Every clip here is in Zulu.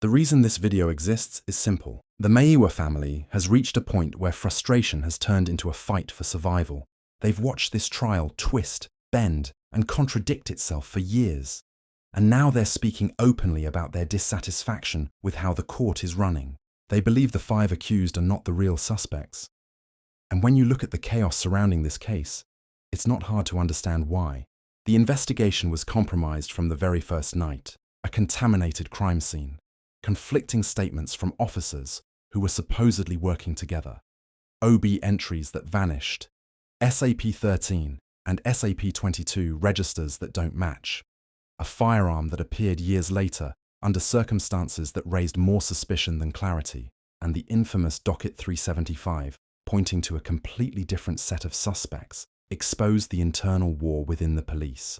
The reason this video exists is simple. The Meiwa family has reached a point where frustration has turned into a fight for survival. They've watched this trial twist, bend, and contradict itself for years. And now they're speaking openly about their dissatisfaction with how the court is running. They believe the 5 accused are not the real suspects. And when you look at the chaos surrounding this case, it's not hard to understand why. The investigation was compromised from the very first night. A contaminated crime scene. Conflicting statements from officers who were supposedly working together. OB entries that vanished. SAP-13 and SAP-22 registers that don't match. A firearm that appeared years later under circumstances that raised more suspicion than clarity, and the infamous Docket 375, pointing to a completely different set of suspects, exposed the internal war within the police.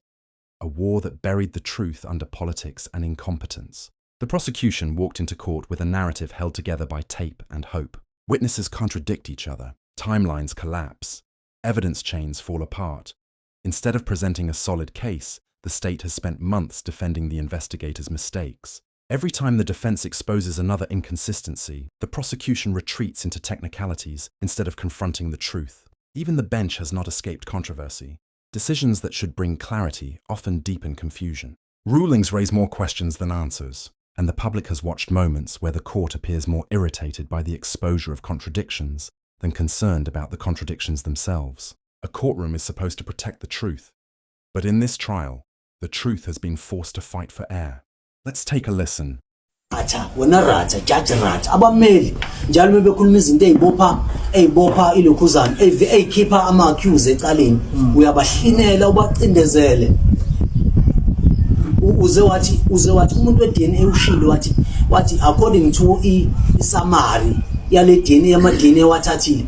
A war that buried the truth under politics and incompetence. The prosecution walked into court with a narrative held together by tape and hope. Witnesses contradict each other, timelines collapse, evidence chains fall apart. Instead of presenting a solid case, the state has spent months defending the investigators' mistakes. Every time the defense exposes another inconsistency, the prosecution retreats into technicalities instead of confronting the truth. Even the bench has not escaped controversy. Decisions that should bring clarity often deepen confusion. Rulings raise more questions than answers, and the public has watched moments where the court appears more irritated by the exposure of contradictions than concerned about the contradictions themselves. A courtroom is supposed to protect the truth, but in this trial, the truth has been forced to fight for air. Let's take a listen. Wena Rata, Judge Rata, abameli njalo bebekhuluma izinto ezibopha ilokhuzana eyikhipha ama-accuse ecaleni uyabahlinela ubacindezele uze wathi umuntu we-DNA ushilo wathi according to i-summary yale DNA yama-DNA wathathile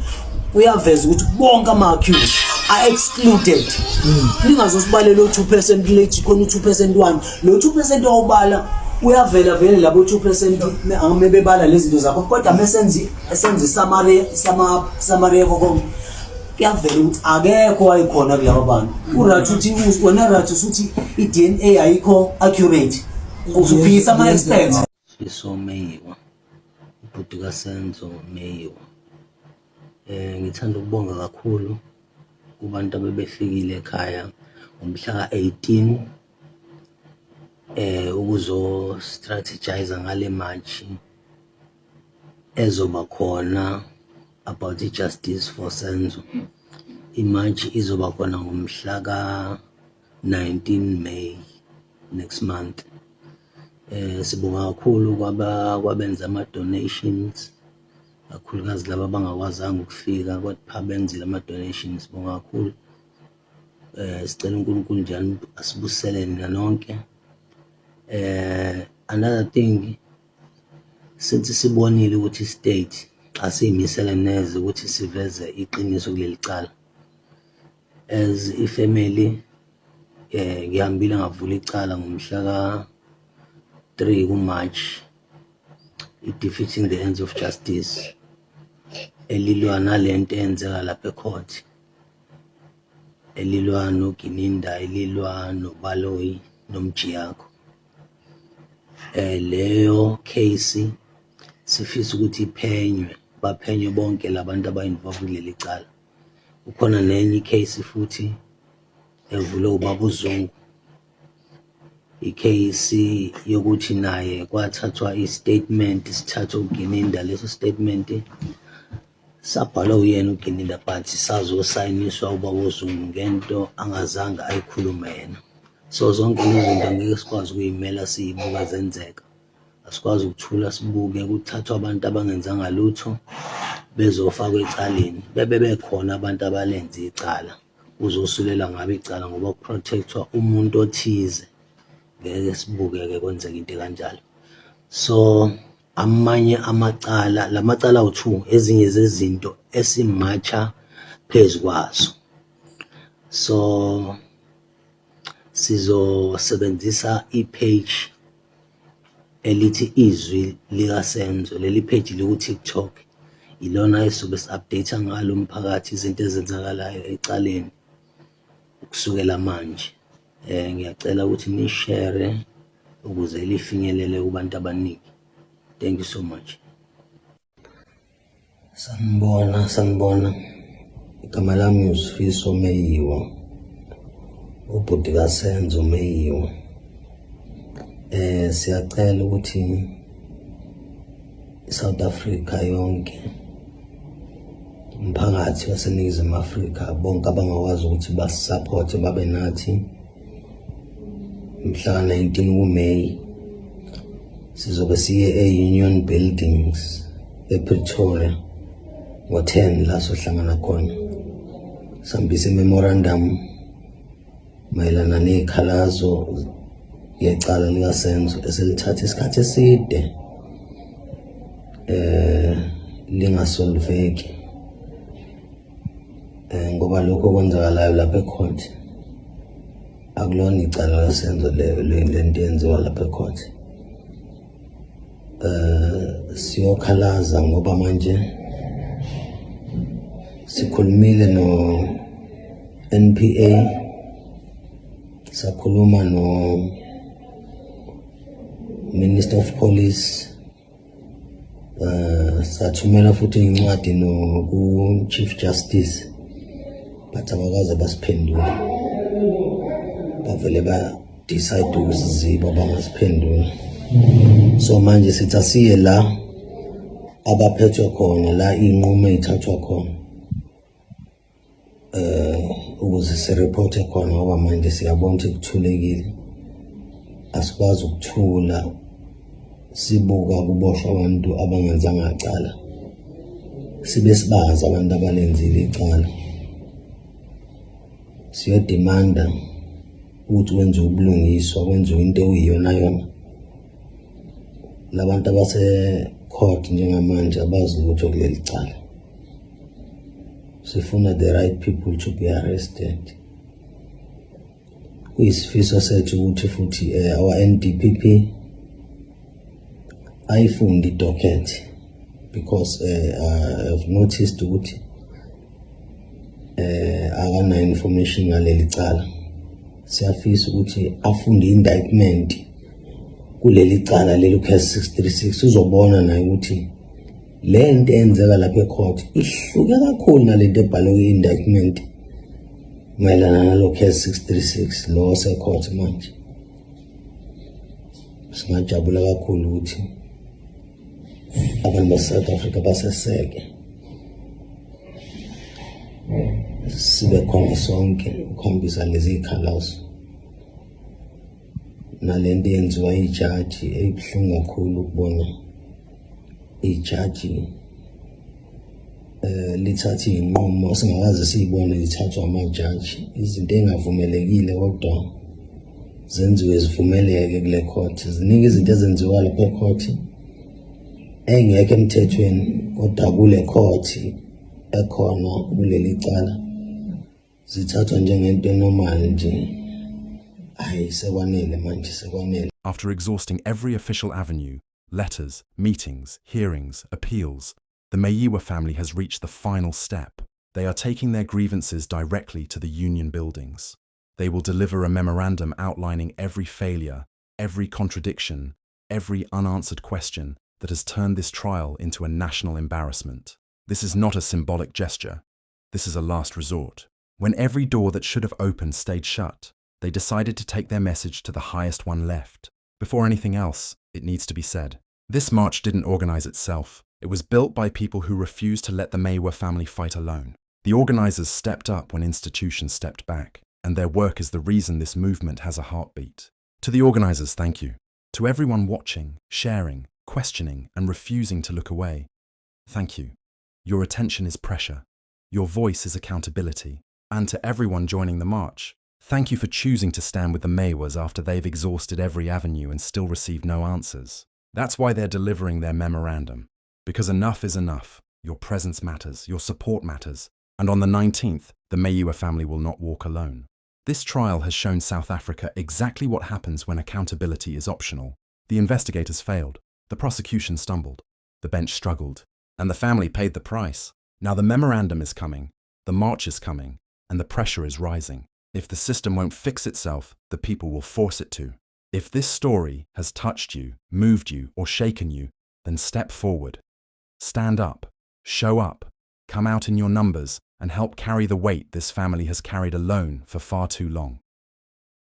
uyaveza ukuthi bonke ama-accuse are excluded. Ningazosibalela lo 2% late khona u2% one lo 2% wawubala uyavela vele labo 2% angabebala lezi zinto zakho kodwa mesenzi summary yakho kuyavela ukuthi akekho ayikhona kulabo bantu urathi uthi wena rathi uthi iDNA ayikho accurate usuphisa ama experts Meiwa ubhuti kaSenzo Meiwa ngithanda ukubonga kakhulu kubantu abebefikile ekhaya ngomhla ka-18 ukuzo strategize ngale march ezoba khona about justice for Senzo. Imarch izoba khona ngomhla ka-19 May next month. Sibonga kakhulu kwabenza ama-donations kakhulukazi laba abangakwazanga ukufika kodwa benzile ama-donations. Sibonga kakhulu. Sicela uNkulunkulu njani asibuseleni nonke. Another thing, since sibonile ukuthi state asiyimisele neze ukuthi siveze iqiniso kuleli cala. As ifamily ngihambile ngavula icala ngomhla ka-3 kuMarch defeating the ends of justice elilwa nalento eyenzeka lapha ecourt elilwa noGininda elilwa noBaloyi noMjiyakho. Leyo case sifisa ukuthi baphenywe bonke labantu aba-involved kuleli cala. Ukhona nenye case futhi evule uBaba uZungu, icase yokuthi naye kwathathwa istatement sithathwa uGininda. Leso statement sabhalwa uyena uGininda but sazosayiniswa uBaba uZungu ngento angazange ayikhulume yena. So zonke lezi zinto angeke sikwazi ukuyimela siyibuka zenzeka. Asikwazi ukuthula sibuke kuthathwa abantu abangenzanga lutho bezofakwa ecaleni. Bebekhona abantu abalenza icala uzosulela ngabe icala ngoba kuprotectwa umuntu othize. Ngeke sibuke kwenzeka into kanjalo. So amanye amacala lamacala u2 ezinye zezinto esimacha phezukwazo. So sizosebenzisa ipage elithi izwi likaSenzo. Leli page liku TikTok ilona esobe si-update ngalo umphakathi izinto ezenzakalayo ecaleni ukusukela manje. Ngiyacela ukuthi ni share ukuze lifinyelele kubantu abaningi. Thank you so much. Sanibona. Igama lami uSifiso Meyiwa. Ubhuti kaSenzo Meyiwa. Siyacela ukuthi South Africa yonke, umphakathi waseNingizimu Afrika, bonke abangakwazi ukuthi basupporte babe nathi mhla 19 kuMeyi sizobe siye e-Union Buildings ePretoria ngo-10 la sohlangana khona sihambise memorandum mayelana nezikhalazo yecala likaSenzo eselithatha isikhathi eside lingasolveki ngoba lokho kwenzakalayo lapha ecourt akulona icala laSenzo lento yenziwa lapha ecourt. Siyokhalaza ngoba manje sikhulumile no NPA, sakhuluma no Minister of Police, sathumela futhi incwadi no ku Chief Justice, but abakaze basiphendula, bavele ba decide ukusiziba bangasiphendula. So manje sithi asiye la abaphethwe khona, la inqumo ezithathwa khona ukuze sireporte khona ngoba manje siyabona ukuthi kuthulekile, asikwazi ukuthula sibuka kuboshwa abantu abangenzanga icala, sibe sibazi abantu abalenzile icala. Siyodemanda ukuthi wenze ubulungiswa, wenze into eyiyona yona. Labantu abase court njengamanje abazi lutho kuleli cala. Sifuna the right people to be arrested. Kuyisifiso sethu ukuthi futhi our NDPP ayifundi docket, because I've noticed ukuthi akana information ngaleli cala. Siyafisa ukuthi afunde indictment kuleli cala leli case 636 uzobona naye ukuthi le nto enzeka lapha ecourt ihluke kakhulu nalento ebhalwe ku-indictment mayelana nalo case 636 lo secourt manje. Singajabula kakhulu ukuthi abantu base-South Africa baseseke, sibe khona sonke ukuhambisa lezi zikhalazo nalento yenziwa ijaji ebuhlungu kakhulu ukubona ijaji lithatha inqumo singakaze siyibone ithathwa amajaji, izinto engavumelekile kodwa zenziwe zivumeleke kule court. Ziningi izinto ezenziwa lapha ecourt engekho emthethweni kodwa kule court ekhona kuleli cala zithathwa njengento normal nje. Hayi sekwanele manje, sekwanele. After exhausting every official avenue, letters, meetings, hearings, appeals, the Meyiwa family has reached the final step. They are taking their grievances directly to the Union Buildings. They will deliver a memorandum outlining every failure, every contradiction, every unanswered question that has turned this trial into a national embarrassment. This is not a symbolic gesture. This is a last resort. When every door that should have opened stayed shut, they decided to take their message to the highest one left. Before anything else, it needs to be said, this march didn't organize itself. It was built by people who refused to let the Meyiwa family fight alone. The organizers stepped up when institutions stepped back, and their work is the reason this movement has a heartbeat. To the organizers, thank you. To everyone watching, sharing, questioning, and refusing to look away, thank you. Your attention is pressure. Your voice is accountability. And to everyone joining the march, thank you for choosing to stand with the Meyiwas after they've exhausted every avenue and still received no answers. That's why they're delivering their memorandum. Because enough is enough. Your presence matters, your support matters. And on the 19th, the Meyiwa family will not walk alone. This trial has shown South Africa exactly what happens when accountability is optional. The investigators failed. The prosecution stumbled. The bench struggled. And the family paid the price. Now the memorandum is coming. The march is coming. And the pressure is rising. If the system won't fix itself, the people will force it to. If this story has touched you, moved you, or shaken you, then step forward. Stand up, show up, come out in your numbers, and help carry the weight this family has carried alone for far too long.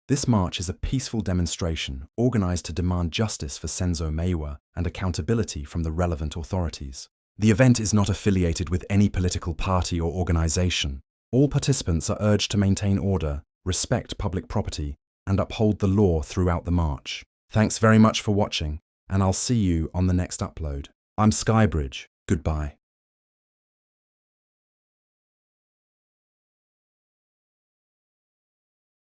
This march is a peaceful demonstration organized to demand justice for Senzo Meyiwa and accountability from the relevant authorities. The event is not affiliated with any political party or organization. All participants are urged to maintain order, respect public property, and uphold the law throughout the march. Thanks very much for watching, and I'll see you on the next upload. I'm Skybridge. Goodbye.